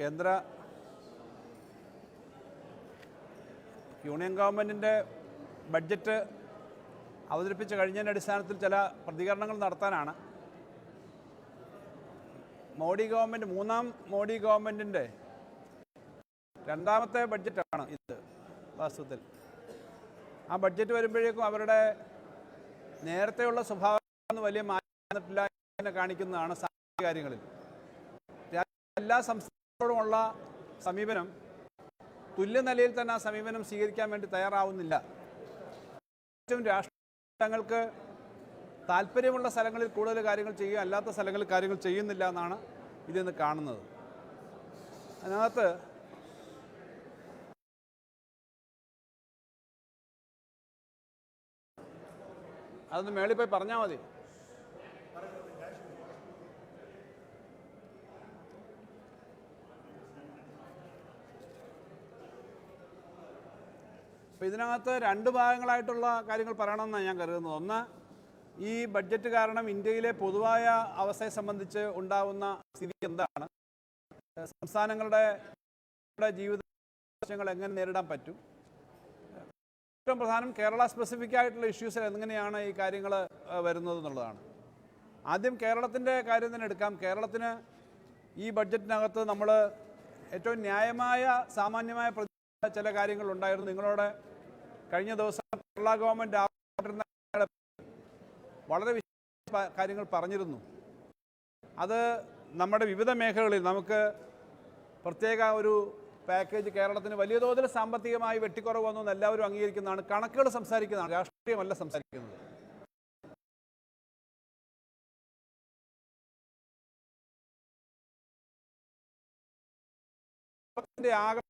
കേന്ദ്ര യൂണിയൻ ഗവൺമെൻറ്റിൻ്റെ ബഡ്ജറ്റ് അവതരിപ്പിച്ച് കഴിഞ്ഞതിൻ്റെ അടിസ്ഥാനത്തിൽ ചില പ്രതികരണങ്ങൾ നടത്താനാണ് മൂന്നാം മോഡി ഗവൺമെൻറ്റിൻ്റെ രണ്ടാമത്തെ ബഡ്ജറ്റാണ് ഇത്. വാസ്തവത്തിൽ ആ ബഡ്ജറ്റ് വരുമ്പോഴേക്കും അവരുടെ നേരത്തെയുള്ള സ്വഭാവം വലിയ മാറ്റം വന്നിട്ടില്ല എന്ന് കാണിക്കുന്നതാണ് സാമ്പത്തിക കാര്യങ്ങളിൽ. എല്ലാ സംസ്ഥാനങ്ങളോടുമുള്ള സമീപനം തുല്യ നിലയിൽ തന്നെ ആ സമീപനം സ്വീകരിക്കാൻ വേണ്ടി തയ്യാറാവുന്നില്ല. ഏറ്റവും രാഷ്ട്രീയങ്ങൾക്ക് താല്പര്യമുള്ള സ്ഥലങ്ങളിൽ കൂടുതൽ കാര്യങ്ങൾ ചെയ്യുക, അല്ലാത്ത സ്ഥലങ്ങളിൽ കാര്യങ്ങൾ ചെയ്യുന്നില്ല എന്നാണ് ഇതിന്ന് കാണുന്നത്. അതിനകത്ത് അതൊന്ന് മേളിൽ പോയി പറഞ്ഞാൽ മതി. അപ്പോൾ ഇതിനകത്ത് രണ്ട് ഭാഗങ്ങളായിട്ടുള്ള കാര്യങ്ങൾ പറയണമെന്നാണ് ഞാൻ കരുതുന്നത്. ഒന്ന്, ഈ ബഡ്ജറ്റ് കാരണം ഇന്ത്യയിലെ പൊതുവായ അവസ്ഥയെ സംബന്ധിച്ച് ഉണ്ടാകുന്ന സ്ഥിതി എന്താണ്, സംസ്ഥാനങ്ങളുടെ ജീവിത പ്രശ്നങ്ങൾ എങ്ങനെ നേരിടാൻ പറ്റും, ഏറ്റവും പ്രധാനം കേരള സ്പെസിഫിക് ആയിട്ടുള്ള ഇഷ്യൂസിൽ എങ്ങനെയാണ് ഈ കാര്യങ്ങൾ വരുന്നത് എന്നുള്ളതാണ്. ആദ്യം കേരളത്തിൻ്റെ കാര്യം തന്നെ എടുക്കാം. കേരളത്തിന് ഈ ബഡ്ജറ്റിനകത്ത് നമ്മൾ ഏറ്റവും ന്യായമായ സാമാന്യമായ ചില കാര്യങ്ങളുണ്ടായിരുന്നു. നിങ്ങളോട് കഴിഞ്ഞ ദിവസം കേരള ഗവൺമെൻറ് വളരെ കാര്യങ്ങൾ പറഞ്ഞിരുന്നു. അത് നമ്മുടെ വിവിധ മേഖലകളിൽ നമുക്ക് പ്രത്യേക ഒരു പാക്കേജ് കേരളത്തിന് വലിയ തോതിൽ സാമ്പത്തികമായി വെട്ടിക്കുറവ് വന്നു എല്ലാവരും അംഗീകരിക്കുന്നതാണ്. കണക്കുകൾ സംസാരിക്കുന്നതാണ്, രാഷ്ട്രീയമല്ല സംസാരിക്കുന്നത്. ആകെ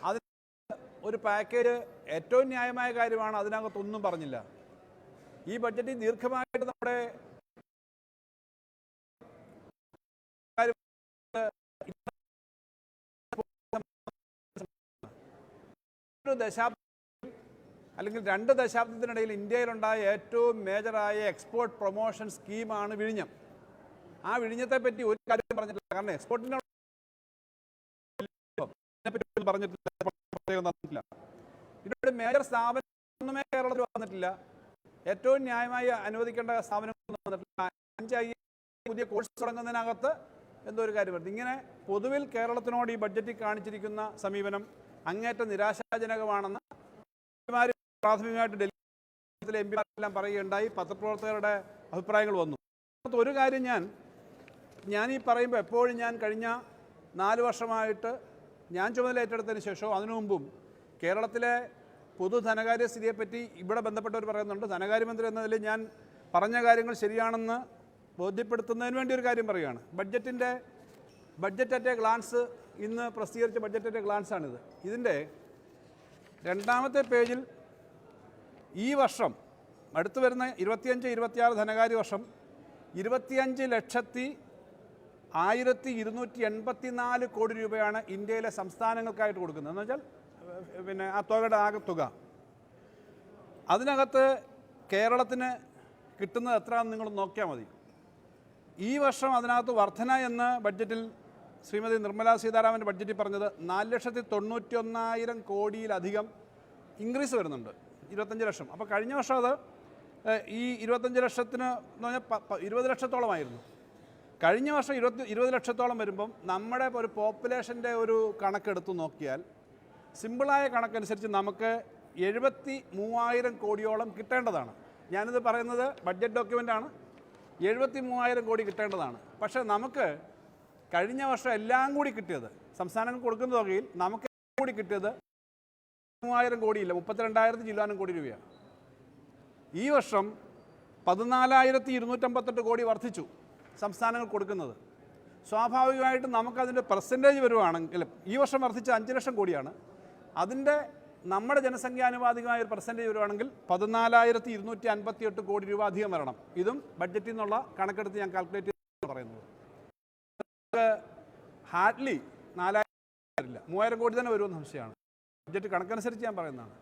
അതിന് ഒരു പാക്കേജ് ഏറ്റവും ന്യായമായ കാര്യമാണ്, അതിനകത്തൊന്നും പറഞ്ഞില്ല. ഈ ബഡ്ജറ്റിൽ ദീർഘമായിട്ട് നമ്മുടെ അല്ലെങ്കിൽ 2 ദശാബ്ദത്തിനിടയിൽ ഇന്ത്യയിലുണ്ടായ ഏറ്റവും മേജറായ എക്സ്പോർട്ട് പ്രൊമോഷൻ സ്കീമാണ് വിഴിഞ്ഞം. ആ വിഴിഞ്ഞത്തെ പറ്റി ഒരു കാര്യം പറഞ്ഞിട്ടില്ല. കാരണം എക്സ്പോർട്ടിനെ പറ്റി പറഞ്ഞിട്ടില്ല. ഇതിനൊരു മേജർ സ്ഥാപനമൊന്നുമേ കേരളത്തിൽ വന്നിട്ടില്ല. ഏറ്റവും ന്യായമായി അനുവദിക്കേണ്ട സ്ഥാപനങ്ങളൊന്നും വന്നിട്ടില്ല. 5 പുതിയ കോഴ്സ് തുടങ്ങുന്നതിനകത്ത് എന്തോ ഒരു കാര്യം വരുന്നത്. ഇങ്ങനെ പൊതുവിൽ കേരളത്തിനോട് ഈ ബഡ്ജറ്റിൽ കാണിച്ചിരിക്കുന്ന സമീപനം അങ്ങേറ്റം നിരാശാജനകമാണെന്ന് പ്രാഥമികമായിട്ട് ഡൽഹിയിലെ എംപിമാരെല്ലാം പറയുകയുണ്ടായി. പത്രപ്രവർത്തകരുടെ അഭിപ്രായങ്ങൾ വന്നു. ഒരു കാര്യം ഞാൻ ഈ പറയുമ്പോൾ എപ്പോഴും ഞാൻ കഴിഞ്ഞ 4 വർഷമായിട്ട് ഞാൻ ചുമതല ഏറ്റെടുത്തതിന് ശേഷവും അതിനു മുമ്പും കേരളത്തിലെ പൊതു ധനകാര്യ സ്ഥിതിയെപ്പറ്റി ഇവിടെ ബന്ധപ്പെട്ടവർ പറയുന്നുണ്ട്. ധനകാര്യമന്ത്രി എന്നതിൽ ഞാൻ പറഞ്ഞ കാര്യങ്ങൾ ശരിയാണെന്ന് ബോധ്യപ്പെടുത്തുന്നതിന് വേണ്ടി ഒരു കാര്യം പറയുകയാണ്. ബഡ്ജറ്റ് അറ്റ് എ ഗ്ലാൻസ് ഇന്ന് പ്രസിദ്ധീകരിച്ച ബഡ്ജറ്റ് അറ്റ് എ ഗ്ലാൻസാണിത്. ഇതിൻ്റെ 2ാമത്തെ പേജിൽ ഈ വർഷം അടുത്ത് വരുന്ന 25-26 ധനകാര്യ വർഷം 25,01,284 കോടി രൂപയാണ് ഇന്ത്യയിലെ സംസ്ഥാനങ്ങൾക്കായിട്ട് കൊടുക്കുന്നത്. എന്ന് വെച്ചാൽ പിന്നെ ആ തുകയുടെ ആകെ തുക. അതിനകത്ത് കേരളത്തിന് കിട്ടുന്നത് എത്രയാണെന്ന് നിങ്ങൾ നോക്കിയാൽ മതി. ഈ വർഷം അതിനകത്ത് വർധന എന്ന് ബഡ്ജറ്റിൽ ശ്രീമതി നിർമ്മലാ സീതാരാമൻ്റെ ബഡ്ജറ്റിൽ പറഞ്ഞത് 4,91,000 കോടിയിലധികം ഇൻക്രീസ് വരുന്നുണ്ട്, 25 ലക്ഷം. അപ്പോൾ കഴിഞ്ഞ വർഷം അത് ഈ 25 ലക്ഷത്തിന് എന്ന് പറഞ്ഞാൽ 20 ലക്ഷത്തോളമായിരുന്നു. കഴിഞ്ഞ വർഷം 20 ലക്ഷത്തോളം വരുമ്പം നമ്മുടെ ഒരു പോപ്പുലേഷൻ്റെ ഒരു കണക്കെടുത്ത് നോക്കിയാൽ സിമ്പിളായ കണക്കനുസരിച്ച് നമുക്ക് 73,000 കോടിയോളം കിട്ടേണ്ടതാണ്. ഞാനിത് പറയുന്നത് ബഡ്ജറ്റ് ഡോക്യുമെൻ്റാണ്. 73,000 കോടി കിട്ടേണ്ടതാണ്. പക്ഷേ നമുക്ക് കഴിഞ്ഞ വർഷം എല്ലാം കൂടി കിട്ടിയത്, സംസ്ഥാനങ്ങൾ കൊടുക്കുന്ന തുകയിൽ നമുക്ക് കൂടി കിട്ടിയത് 3,000 കോടിയില്ല, 32,000 ചില്ലാനും കോടി രൂപയാണ്. ഈ വർഷം 14,258 കോടി വർദ്ധിച്ചു സംസ്ഥാനങ്ങൾ കൊടുക്കുന്നത്. സ്വാഭാവികമായിട്ടും നമുക്കതിൻ്റെ പെർസെൻറ്റേജ് വരുവാണെങ്കിൽ ഈ വർഷം വർദ്ധിച്ച 5 ലക്ഷം കോടിയാണ്. അതിൻ്റെ നമ്മുടെ ജനസംഖ്യാനുപാതികമായ ഒരു പെർസെൻറ്റേജ് വരുവാണെങ്കിൽ 14,258 കോടി രൂപ അധികം വരണം. ഇതും ബഡ്ജറ്റിൽ നിന്നുള്ള കണക്കെടുത്ത് ഞാൻ കാൽക്കുലേറ്റ് ചെയ്ത് പറയുന്നത്. ഹാർഡ്ലി 4,000 3,000 കോടി തന്നെ വരുമെന്ന് സംശയമാണ്. ബഡ്ജറ്റ് കണക്കനുസരിച്ച് ഞാൻ പറയുന്നതാണ്.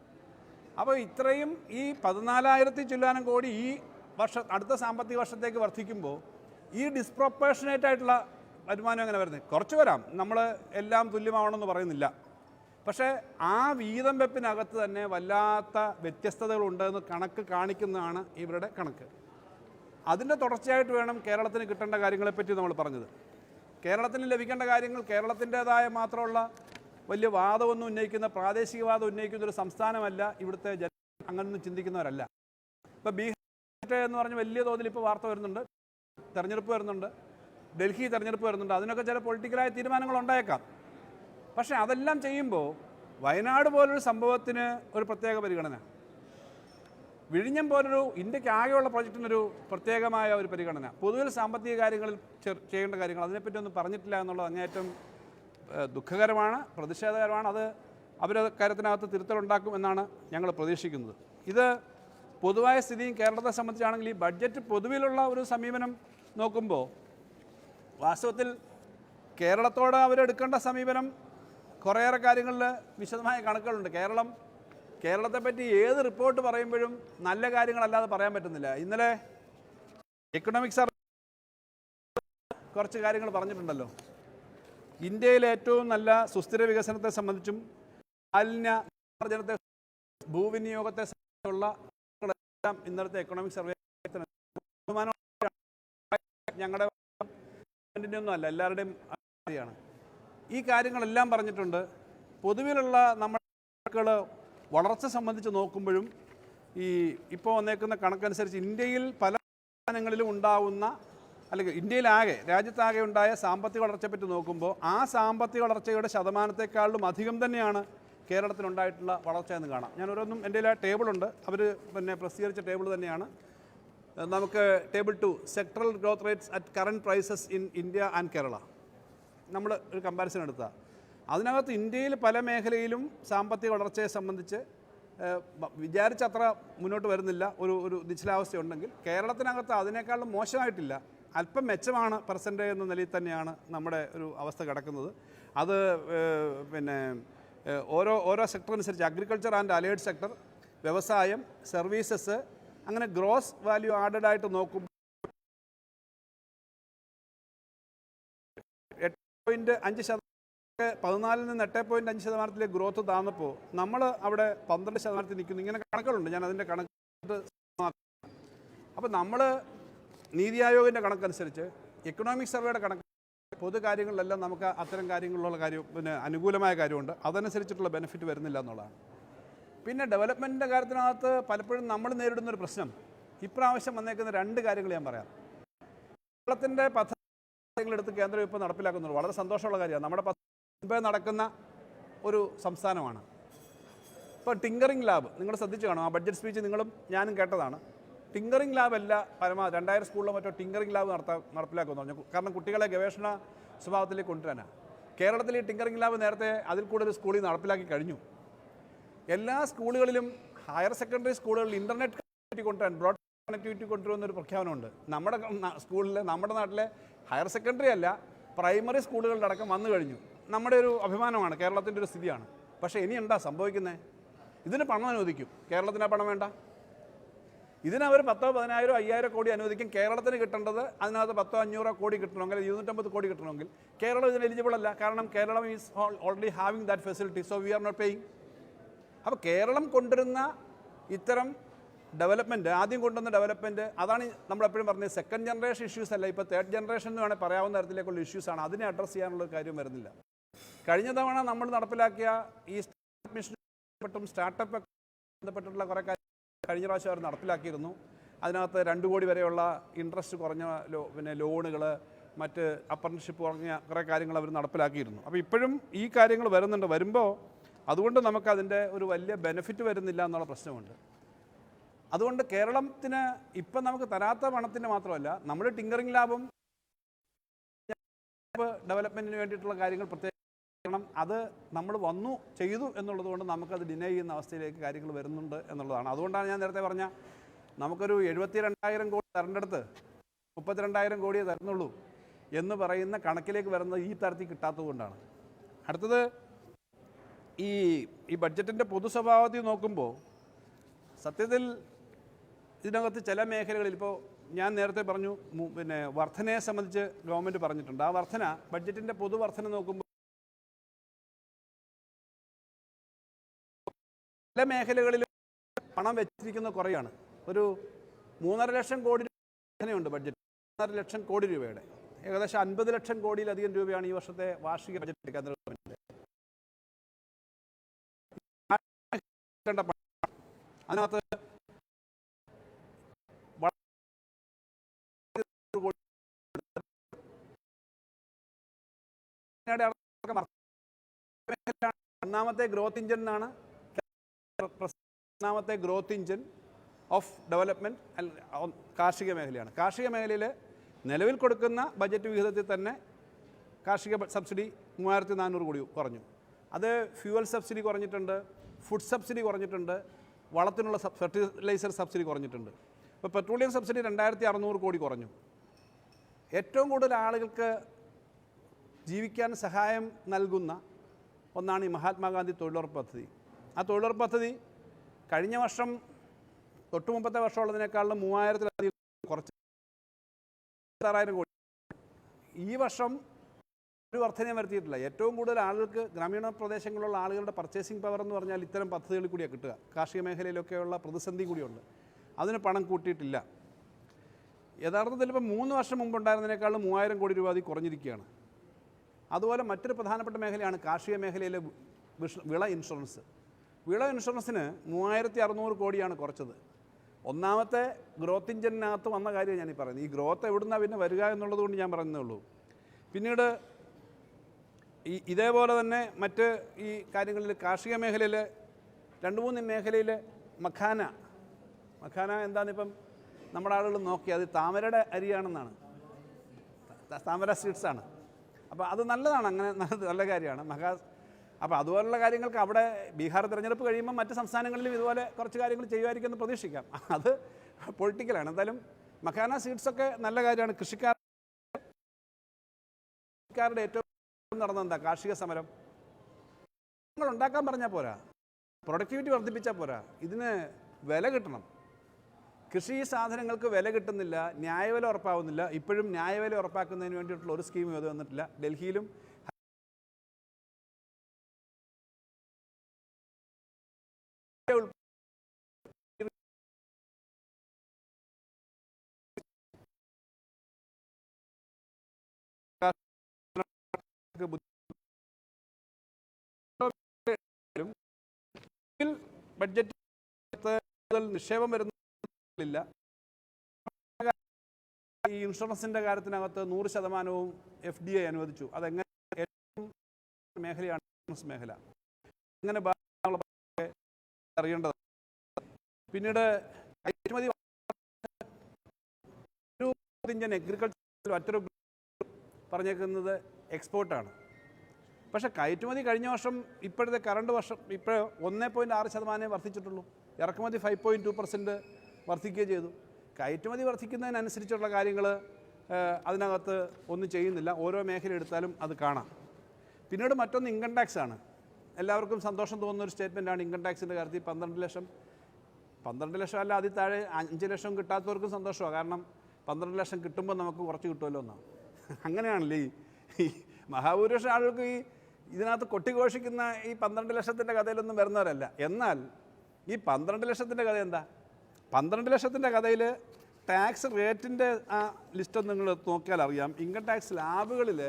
അപ്പോൾ ഇത്രയും ഈ 14,000 ചില്ലാനം കോടി ഈ അടുത്ത സാമ്പത്തിക വർഷത്തേക്ക് വർദ്ധിക്കുമ്പോൾ ഈ ഡിസ്പ്രൊപ്പോർഷനേറ്റ് ആയിട്ടുള്ള വരുമാനം എങ്ങനെ വരുന്നത്? കുറച്ച് വരാം, നമ്മൾ എല്ലാം തുല്യമാവണമെന്ന് പറയുന്നില്ല. പക്ഷേ ആ വീതം വെപ്പിനകത്ത് തന്നെ വല്ലാത്ത വ്യത്യസ്തതകളുണ്ടെന്ന് കണക്ക് കാണിക്കുന്നതാണ് ഇവരുടെ കണക്ക്. അതിൻ്റെ തുടർച്ചയായിട്ട് വേണം കേരളത്തിന് കിട്ടേണ്ട കാര്യങ്ങളെപ്പറ്റി നമ്മൾ പറഞ്ഞത്. കേരളത്തിന് ലഭിക്കേണ്ട കാര്യങ്ങൾ കേരളത്തിൻ്റേതായ മാത്രമുള്ള വലിയ വാദമൊന്നും ഉന്നയിക്കുന്ന, പ്രാദേശികവാദം ഉന്നയിക്കുന്ന ഒരു സംസ്ഥാനമല്ല ഇവിടുത്തെ അങ്ങനൊന്നും ചിന്തിക്കുന്നവരല്ല. ഇപ്പോൾ ബീഹാർ എന്ന് പറഞ്ഞ് വലിയ തോതിൽ ഇപ്പോൾ വാർത്ത വരുന്നുണ്ട്, തെരഞ്ഞെടുപ്പ് വരുന്നുണ്ട്, ഡൽഹി തെരഞ്ഞെടുപ്പ് വരുന്നുണ്ട്. അതിനൊക്കെ ചില പൊളിറ്റിക്കലായ തീരുമാനങ്ങൾ ഉണ്ടായേക്കാം. പക്ഷേ അതെല്ലാം ചെയ്യുമ്പോൾ വയനാട് പോലൊരു സംഭവത്തിന് ഒരു പ്രത്യേക പരിഗണന, വിഴിഞ്ഞം പോലൊരു ഇന്ത്യക്ക് ആകെയുള്ള പ്രൊജക്റ്റിനൊരു പ്രത്യേകമായ ഒരു പരിഗണന, പൊതുവിൽ സാമ്പത്തിക കാര്യങ്ങളിൽ ചെയ്യേണ്ട കാര്യങ്ങൾ അതിനെപ്പറ്റി ഒന്നും പറഞ്ഞിട്ടില്ല എന്നുള്ളത് അങ്ങേയറ്റം ദുഃഖകരമാണ്, പ്രതിഷേധകരമാണ്. അത് അവരത് കാര്യത്തിനകത്ത് തിരുത്തലുണ്ടാക്കും എന്നാണ് ഞങ്ങൾ പ്രതീക്ഷിക്കുന്നത്. ഇത് പൊതുവായ സ്ഥിതിയും കേരളത്തെ സംബന്ധിച്ചാണെങ്കിൽ ഈ ബഡ്ജറ്റ് പൊതുവിലുള്ള ഒരു സമീപനം നോക്കുമ്പോൾ വാസ്തവത്തിൽ കേരളത്തോട് അവരെടുക്കേണ്ട സമീപനം കുറേയേറെ കാര്യങ്ങളിൽ വിശദമായ കണക്കുകളുണ്ട്. കേരളത്തെപ്പറ്റി ഏത് റിപ്പോർട്ട് പറയുമ്പോഴും നല്ല കാര്യങ്ങളല്ലാതെ പറയാൻ പറ്റുന്നില്ല. ഇന്നലെ എക്കണോമിക് സർവേ കുറച്ച് കാര്യങ്ങൾ പറഞ്ഞിട്ടുണ്ടല്ലോ. ഇന്ത്യയിലെ ഏറ്റവും നല്ല സുസ്ഥിര വികസനത്തെ സംബന്ധിച്ചും മാലിന്യ നിർമ്മാർജ്ജനത്തെ, ഭൂവിനിയോഗത്തെ സംബന്ധിച്ചുള്ള ഇന്നലത്തെ എക്കണോമിക് സർവേ ഞങ്ങളുടെ ഒന്നും അല്ല, എല്ലാവരുടെയും ആണ്. ഈ കാര്യങ്ങളെല്ലാം പറഞ്ഞിട്ടുണ്ട്. പൊതുവിലുള്ള നമ്മുടെ വളർച്ച സംബന്ധിച്ച് നോക്കുമ്പോഴും ഇപ്പോൾ വന്നേക്കുന്ന കണക്കനുസരിച്ച് ഇന്ത്യയിൽ പല സംസ്ഥാനങ്ങളിലും ഉണ്ടാവുന്ന, അല്ലെങ്കിൽ ഇന്ത്യയിലാകെ രാജ്യത്താകെ ഉണ്ടായ സാമ്പത്തിക വളർച്ചയെപ്പറ്റി നോക്കുമ്പോൾ ആ സാമ്പത്തിക വളർച്ചയുടെ ശതമാനത്തെക്കാളും അധികം തന്നെയാണ് കേരളത്തിലുണ്ടായിട്ടുള്ള വളർച്ച എന്ന് കാണാം. ഞാൻ ഓരോന്നും എൻ്റെ ആ ടേബിളുണ്ട്, അവർ പ്രസിദ്ധീകരിച്ച ടേബിൾ തന്നെയാണ്. നമുക്ക് table 2 sectoral growth rates at current prices in India and Kerala, നമ്മൾ ഒരു കമ്പാരിസൺ എടുത്താൽ അതിനകത്ത് ഇന്ത്യയിൽ പല മേഖലയിലും സാമ്പത്തിക വളർച്ചയെ സംബന്ധിച്ച് വിചാരിച്ചത്ര മുന്നോട്ട് വരുന്നില്ല, ഒരു നിശ്ചലാവസ്ഥയുണ്ടെങ്കിൽ കേരളത്തിനകത്ത് അതിനേക്കാളും മോശമായിട്ടില്ല, അല്പം മെച്ചമാണ് പെർസെൻറ്റേജ് എന്ന നിലയിൽ തന്നെയാണ് നമ്മുടെ ഒരു അവസ്ഥ കിടക്കുന്നത്. അത് ഓരോ സെക്ടർ അനുസരിച്ച് അഗ്രികൾച്ചർ ആൻഡ് അലൈഡ് സെക്ടർ, വ്യവസായം, സർവീസസ്, അങ്ങനെ ഗ്രോസ് വാല്യൂ ആഡഡ് ആയിട്ട് നോക്കുമ്പോൾ 8.5% 14 നിന്ന് 8.5% ഗ്രോത്ത് താന്നപ്പോൾ നമ്മൾ അവിടെ 12% നിൽക്കുന്നു. ഇങ്ങനെ കണക്കുകളുണ്ട്, ഞാൻ അതിൻ്റെ കണക്ക്. അപ്പോൾ നമ്മൾ നീതി ആയോഗിൻ്റെ കണക്കനുസരിച്ച്, എക്കണോമിക് സർവേയുടെ കണക്ക്, പൊതു കാര്യങ്ങളിലെല്ലാം നമുക്ക് അത്തരം കാര്യങ്ങളിലുള്ള അനുകൂലമായ കാര്യമുണ്ട്, അതനുസരിച്ചിട്ടുള്ള ബെനിഫിറ്റ് വരുന്നില്ല എന്നുള്ളതാണ്. പിന്നെ ഡെവലപ്മെൻറ്റിൻ്റെ കാര്യത്തിനകത്ത് പലപ്പോഴും നമ്മൾ നേരിടുന്നൊരു പ്രശ്നം, ഇപ്രാവശ്യം വന്നേക്കുന്ന 2 കാര്യങ്ങൾ ഞാൻ പറയാം. കേരളത്തിൻ്റെ പദ്ധതികളെടുത്ത് കേന്ദ്രം ഇപ്പോൾ നടപ്പിലാക്കുന്നുള്ളൂ, വളരെ സന്തോഷമുള്ള കാര്യമാണ്. നമ്മുടെ മുമ്പേ നടക്കുന്ന ഒരു സംസ്ഥാനമാണ്. ഇപ്പോൾ ടിങ്കറിംഗ് ലാബ് നിങ്ങൾ ശ്രദ്ധിച്ചു കാണും, ആ ബഡ്ജറ്റ് സ്പീച്ച് നിങ്ങളും ഞാനും കേട്ടതാണ്. ടിങ്കറിംഗ് ലാബ് അല്ല പരമാവധി 2000 സ്കൂളിലോ മറ്റോ ടിങ്കറിംഗ് ലാബ് നടപ്പിലാക്കുമെന്ന് പറഞ്ഞു. കാരണം കുട്ടികളെ ഗവേഷണ സ്വഭാവത്തിലേക്ക് കൊണ്ടുവരാനാണ്. കേരളത്തിൽ ഈ ടിങ്കറിംഗ് ലാബ് നേരത്തെ അതിൽ കൂടുതൽ സ്കൂളിൽ നടപ്പിലാക്കി കഴിഞ്ഞു. എല്ലാ സ്കൂളുകളിലും, ഹയർ സെക്കൻഡറി സ്കൂളുകളിൽ ഇൻ്റർനെറ്റ് കണക്ടിവിറ്റി കൊണ്ടുവരാൻ, ബ്രോഡ് കണക്ടിവിറ്റി കൊണ്ടുവരുന്നൊരു പ്രഖ്യാപനമുണ്ട്. നമ്മുടെ സ്കൂളിൽ, നമ്മുടെ നാട്ടിലെ ഹയർ സെക്കൻഡറി അല്ല പ്രൈമറി സ്കൂളുകളിലടക്കം വന്നു കഴിഞ്ഞു. നമ്മുടെ ഒരു അഭിമാനമാണ്, കേരളത്തിൻ്റെ ഒരു സ്ഥിതിയാണ്. പക്ഷേ ഇനി എന്താ സംഭവിക്കുന്നത്? ഇതിന് പണം അനുവദിക്കും, കേരളത്തിന് ആ പണം വേണ്ട. ഇതിനവർ 10, 10,000, 5,000 കോടി അനുവദിക്കും. കേരളത്തിന് കിട്ടേണ്ടത് അതിനകത്ത് 10, 500 കോടി കിട്ടണമെങ്കിൽ, 250 കോടി കിട്ടണമെങ്കിൽ കേരളം ഇതിന് എലിജിബിൾ അല്ല. കാരണം Keralam is already having that facility, so we are not paying. അപ്പോൾ കേരളം കൊണ്ടുവരുന്ന ഇത്തരം ഡെവലപ്മെൻറ്റ്, ആദ്യം കൊണ്ടുവന്ന ഡെവലപ്മെൻറ്റ്, അതാണ് നമ്മളെപ്പോഴും പറഞ്ഞത്, സെക്കൻഡ് ജനറേഷൻ ഇഷ്യൂസ് അല്ല, ഇപ്പോൾ തേർഡ് ജനറേഷൻ എന്ന് വേണമെങ്കിൽ പറയാവുന്ന തരത്തിലേക്കുള്ള ഇഷ്യൂസാണ്. അതിനെ അഡ്രസ്സ് ചെയ്യാനുള്ള കാര്യം വരുന്നില്ല. കഴിഞ്ഞ തവണ നമ്മൾ നടപ്പിലാക്കിയ ഈ മിഷനും സ്റ്റാർട്ടപ്പ് ബന്ധപ്പെട്ടുള്ള കുറേ കാര്യം കഴിഞ്ഞ പ്രാവശ്യം അവർ നടപ്പിലാക്കിയിരുന്നു. അതിനകത്ത് 2 കോടി വരെയുള്ള ഇൻട്രസ്റ്റ് കുറഞ്ഞ ലോണുകൾ, മറ്റ് അപ്രന്റീസ്ഷിപ്പ് കുറഞ്ഞ കുറേ കാര്യങ്ങൾ അവർ നടപ്പിലാക്കിയിരുന്നു. അപ്പോൾ ഇപ്പോഴും ഈ കാര്യങ്ങൾ വരുമ്പോൾ അതുകൊണ്ട് നമുക്കതിൻ്റെ ഒരു വലിയ ബെനിഫിറ്റ് വരുന്നില്ല എന്നുള്ള പ്രശ്നമുണ്ട്. അതുകൊണ്ട് കേരളത്തിന് ഇപ്പം നമുക്ക് തരാത്ത പണത്തിന് മാത്രമല്ല, നമ്മൾ ടിങ്കറിംഗ് ലാബും ഡെവലപ്മെൻറ്റിന് വേണ്ടിയിട്ടുള്ള കാര്യങ്ങൾ പ്രത്യേകം, അത് നമ്മൾ ചെയ്തു എന്നുള്ളത് കൊണ്ട് നമുക്കത് ഡിനൈ ചെയ്യുന്ന അവസ്ഥയിലേക്ക് കാര്യങ്ങൾ വരുന്നുണ്ട് എന്നുള്ളതാണ്. അതുകൊണ്ടാണ് ഞാൻ നേരത്തെ പറഞ്ഞ നമുക്കൊരു 72,000 കോടി തരേണ്ടടുത്ത് 32,000 കോടിയേ തരുന്നുള്ളൂ എന്ന് പറയുന്ന കണക്കിലേക്ക് വരുന്നത് ഈ തരത്തിൽ കിട്ടാത്തത് കൊണ്ടാണ്. അടുത്തത് ഈ ബഡ്ജറ്റിൻ്റെ പൊതു സ്വഭാവത്തിൽ നോക്കുമ്പോൾ സത്യത്തിൽ ഇതിനകത്ത് ചില മേഖലകളിൽ ഇപ്പോൾ ഞാൻ നേരത്തെ പറഞ്ഞു പിന്നെ വർധനയെ സംബന്ധിച്ച് ഗവൺമെൻറ് പറഞ്ഞിട്ടുണ്ട്. ആ വർധന ബഡ്ജറ്റിൻ്റെ പൊതുവർധന നോക്കുമ്പോൾ ചില മേഖലകളിൽ പണം വെച്ചിരിക്കുന്നത് കുറയാണ്. ഒരു 3.5 ലക്ഷം കോടി വർധനയുണ്ട് ബഡ്ജറ്റ്. 3.5 ലക്ഷം കോടി രൂപയുടെ ഏകദേശം 50 ലക്ഷം കോടിയിലധികം രൂപയാണ് ഈ വർഷത്തെ വാർഷിക ബഡ്ജറ്റ് കേന്ദ്ര ഗവൺമെൻറ്. അതിനകത്ത് ഒന്നാമത്തെ ഗ്രോത്ത് ഇഞ്ചൻ എന്നാണ് ഒന്നാമത്തെ ഗ്രോത്ത് ഇഞ്ചൻ ഓഫ് ഡെവലപ്മെൻറ്റ് കാർഷിക മേഖലയാണ്. കാർഷിക മേഖലയിൽ നിലവിൽ കൊടുക്കുന്ന ബജറ്റ് വിഹിതത്തിൽ തന്നെ കാർഷിക സബ്സിഡി 3400 കോടി കുറഞ്ഞു. അത് ഫ്യൂവൽ സബ്സിഡി കുറഞ്ഞിട്ടുണ്ട്, ഫുഡ് സബ്സിഡി കുറഞ്ഞിട്ടുണ്ട്, വളത്തിനുള്ള ഫെർട്ടിലൈസർ സബ്സിഡി കുറഞ്ഞിട്ടുണ്ട്. ഇപ്പോൾ പെട്രോളിയം സബ്സിഡി 2600 കോടി കുറഞ്ഞു. ഏറ്റവും കൂടുതൽ ആളുകൾക്ക് ജീവിക്കാൻ സഹായം നൽകുന്ന ഒന്നാണ് ഈ മഹാത്മാഗാന്ധി തൊഴിലുറപ്പ് പദ്ധതി. ആ തൊഴിലുറപ്പ് പദ്ധതി കഴിഞ്ഞ വർഷം തൊട്ട് മുമ്പത്തെ വർഷമുള്ളതിനേക്കാളും 3000-ലധികം കുറച്ച് 6000 കോടി. ഈ വർഷം ഒരു വർധനയും വരുത്തിയിട്ടില്ല. ഏറ്റവും കൂടുതൽ ആളുകൾക്ക് ഗ്രാമീണ പ്രദേശങ്ങളിലുള്ള ആളുകളുടെ പർച്ചേസിംഗ് പവർ എന്ന് പറഞ്ഞാൽ ഇത്തരം പദ്ധതികളിൽ കൂടിയാണ് കിട്ടുക. കാർഷിക മേഖലയിലൊക്കെയുള്ള പ്രതിസന്ധി കൂടിയുണ്ട്. അതിന് പണം കൂട്ടിയിട്ടില്ല. യഥാർത്ഥത്തിൽ ഇപ്പോൾ 3 വർഷം മുമ്പുണ്ടായിരുന്നതിനേക്കാളും 3000 കോടി രൂപ അതിൽ കുറഞ്ഞിരിക്കുകയാണ്. അതുപോലെ മറ്റൊരു പ്രധാനപ്പെട്ട മേഖലയാണ് കാർഷിക മേഖലയിലെ വിള ഇൻഷുറൻസ്. വിള ഇൻഷുറൻസിന് 3600 കോടിയാണ് കുറച്ചത്. ഒന്നാമത്തെ ഗ്രോത്ത് ഇഞ്ചിനകത്ത് വന്ന കാര്യം ഞാനീ പറയുന്നത്. ഈ ഗ്രോത്ത് എവിടുന്നാണ് പിന്നെ വരിക എന്നുള്ളത് കൊണ്ട് ഞാൻ പറയുന്നേ ഉള്ളൂ. പിന്നീട് ഇതേപോലെ തന്നെ മറ്റ് ഈ കാര്യങ്ങളിൽ കാർഷിക മേഖലയിൽ 2-3 മേഖലയിൽ മഖാന എന്താണിപ്പം നമ്മുടെ ആളുകൾ നോക്കി അത് താമരയുടെ അരിയാണെന്നാണ്, താമര സീഡ്സാണ്. അപ്പോൾ അത് നല്ലതാണ്, അങ്ങനെ നല്ല കാര്യമാണ്. അപ്പോൾ അതുപോലുള്ള കാര്യങ്ങൾക്ക് അവിടെ ബീഹാർ തിരഞ്ഞെടുപ്പ് കഴിയുമ്പോൾ മറ്റ് സംസ്ഥാനങ്ങളിലും ഇതുപോലെ കുറച്ച് കാര്യങ്ങൾ ചെയ്യുമായിരിക്കുമെന്ന് പ്രതീക്ഷിക്കാം. അത് പൊളിറ്റിക്കലാണ്. എന്തായാലും മഖാന സീഡ്സൊക്കെ നല്ല കാര്യമാണ്. കൃഷിക്കാരുടെ ഏറ്റവും നടന്നെന്താ കാർഷിക സമരം. ഉണ്ടാക്കാൻ പറഞ്ഞാൽ പോരാ, പ്രൊഡക്ടിവിറ്റി വർദ്ധിപ്പിച്ചാൽ പോരാ, ഇതിന് വില കിട്ടണം. കൃഷി സാധനങ്ങൾക്ക് വില കിട്ടുന്നില്ല, ന്യായവില ഉറപ്പാവുന്നില്ല. ഇപ്പോഴും ന്യായവില ഉറപ്പാക്കുന്നതിന് വേണ്ടിയിട്ടുള്ള ഒരു സ്കീമും ഇത് വന്നിട്ടില്ല. ഡൽഹിയിലും ബഡ്ജറ്റ് നിക്ഷേപം വരുന്നില്ല. ഈ ഇൻഷുറൻസിൻ്റെ കാര്യത്തിനകത്ത് 100% FDI അനുവദിച്ചു. അതെങ്ങനെ ഏറ്റവും മേഖലയാണ് ഇൻഷുറൻസ് മേഖല, അങ്ങനെ അറിയേണ്ടത്. പിന്നീട് കയറ്റുമതി ഇന്ത്യൻ അഗ്രികൾച്ചർ മറ്റൊരു പറഞ്ഞേക്കുന്നത് എക്സ്പോർട്ടാണ്. പക്ഷേ കയറ്റുമതി കഴിഞ്ഞ വർഷം ഇപ്പോഴത്തെ കറണ്ട് വർഷം ഇപ്പോൾ 1.6% വർദ്ധിച്ചിട്ടുള്ളൂ. ഇറക്കുമതി 5.2% വർദ്ധിക്കുകയും ചെയ്തു. കയറ്റുമതി വർദ്ധിക്കുന്നതിനനുസരിച്ചുള്ള കാര്യങ്ങൾ അതിനകത്ത് ഒന്നും ചെയ്യുന്നില്ല. ഓരോ മേഖല എടുത്താലും അത് കാണാം. പിന്നീട് മറ്റൊന്ന് ഇൻകം ടാക്സ് ആണ്. എല്ലാവർക്കും സന്തോഷം തോന്നുന്ന ഒരു സ്റ്റേറ്റ്മെൻറ്റാണ് ഇൻകം ടാക്സിൻ്റെ കാര്യത്തിൽ. 12 ലക്ഷം അല്ല, അതിൽ താഴെ 5 ലക്ഷം കിട്ടാത്തവർക്കും സന്തോഷമാണ്. കാരണം 12 ലക്ഷം കിട്ടുമ്പോൾ നമുക്ക് കുറച്ച് കിട്ടുമല്ലോ എന്നാണ്. അങ്ങനെയാണല്ലേ ഈ മഹാഭൂരിപക്ഷം ആളുകൾക്ക് ഇതിനകത്ത് കൊട്ടിഘോഷിക്കുന്ന ഈ 12 ലക്ഷത്തിൻ്റെ കഥയിലൊന്നും വരുന്നവരല്ല. എന്നാൽ ഈ 12 ലക്ഷത്തിൻ്റെ കഥ എന്താ? 12 ലക്ഷത്തിൻ്റെ കഥയിൽ ടാക്സ് റേറ്റിൻ്റെ ആ ലിസ്റ്റൊന്നും നിങ്ങൾ നോക്കിയാൽ അറിയാം. ഇൻകം ടാക്സ് സ്ലാബുകളിൽ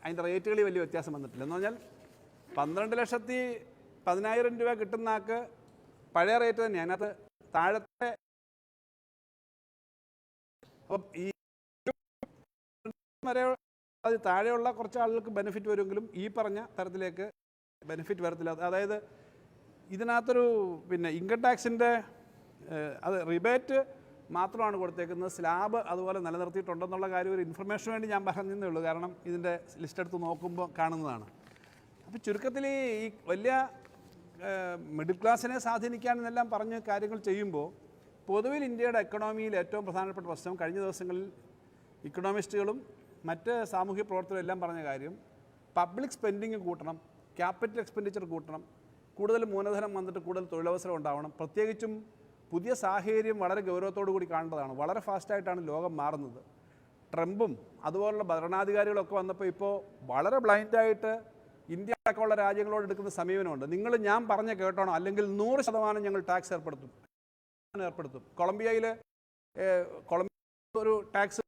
അതിൻ്റെ റേറ്റുകളിൽ വലിയ വ്യത്യാസം വന്നിട്ടില്ല. എന്ന് പറഞ്ഞാൽ 12,10,000 രൂപ കിട്ടുന്ന ആൾക്ക് പഴയ റേറ്റ് തന്നെയാണ്. അതിനകത്ത് താഴത്തെ അപ്പം ഈ വരെ അത് താഴെയുള്ള കുറച്ച് ആളുകൾക്ക് ബെനിഫിറ്റ് വരുമെങ്കിലും ഈ പറഞ്ഞ തരത്തിലേക്ക് ബെനിഫിറ്റ് വരത്തില്ല. അതായത് ഇതിനകത്തൊരു ഇൻകം ടാക്സിൻ്റെ അത് റിബേറ്റ് മാത്രമാണ് കൊടുത്തേക്കുന്നത്. സ്ലാബ് അതുപോലെ നിലനിർത്തിയിട്ടുണ്ടെന്നുള്ള കാര്യം ഒരു ഇൻഫർമേഷന് വേണ്ടി ഞാൻ പറഞ്ഞതേ ഉള്ളൂ. കാരണം ഇതിൻ്റെ ലിസ്റ്റ് എടുത്ത് നോക്കുമ്പോൾ കാണുന്നതാണ്. അപ്പോൾ ചുരുക്കത്തിൽ ഈ വലിയ മിഡിൽ ക്ലാസ്സിനെ സ്വാധീനിക്കാനെന്നെല്ലാം പറഞ്ഞ് കാര്യങ്ങൾ ചെയ്യുമ്പോൾ പൊതുവിൽ ഇന്ത്യയുടെ എക്കണോമിയിൽ ഏറ്റവും പ്രധാനപ്പെട്ട പ്രശ്നം കഴിഞ്ഞ ദിവസങ്ങളിൽ ഇക്കണോമിസ്റ്റുകളും മറ്റ് സാമൂഹ്യ പ്രവർത്തകരും എല്ലാം പറഞ്ഞ കാര്യം പബ്ലിക് സ്പെൻഡിങ് കൂട്ടണം, ക്യാപിറ്റൽ എക്സ്പെൻഡിച്ചർ കൂട്ടണം, കൂടുതൽ മൂലധനം വന്നിട്ട് കൂടുതൽ തൊഴിലവസരം ഉണ്ടാവണം. പ്രത്യേകിച്ചും പുതിയ സാഹചര്യം വളരെ ഗൗരവത്തോടു കൂടി കാണേണ്ടതാണ്. വളരെ ഫാസ്റ്റായിട്ടാണ് ലോകം മാറുന്നത്. ട്രംപും അതുപോലുള്ള ഭരണാധികാരികളൊക്കെ വന്നപ്പോൾ ഇപ്പോൾ വളരെ ബ്ലൈൻഡായിട്ട് ഇന്ത്യ അടക്കമുള്ള രാജ്യങ്ങളോട് എടുക്കുന്ന സമീപനമുണ്ട്. ഞാൻ പറഞ്ഞ കേട്ടോണം, അല്ലെങ്കിൽ 100% ഞങ്ങൾ ടാക്സ് ഏർപ്പെടുത്തും. കൊളംബിയയിൽ ഒരു ടാക്സ്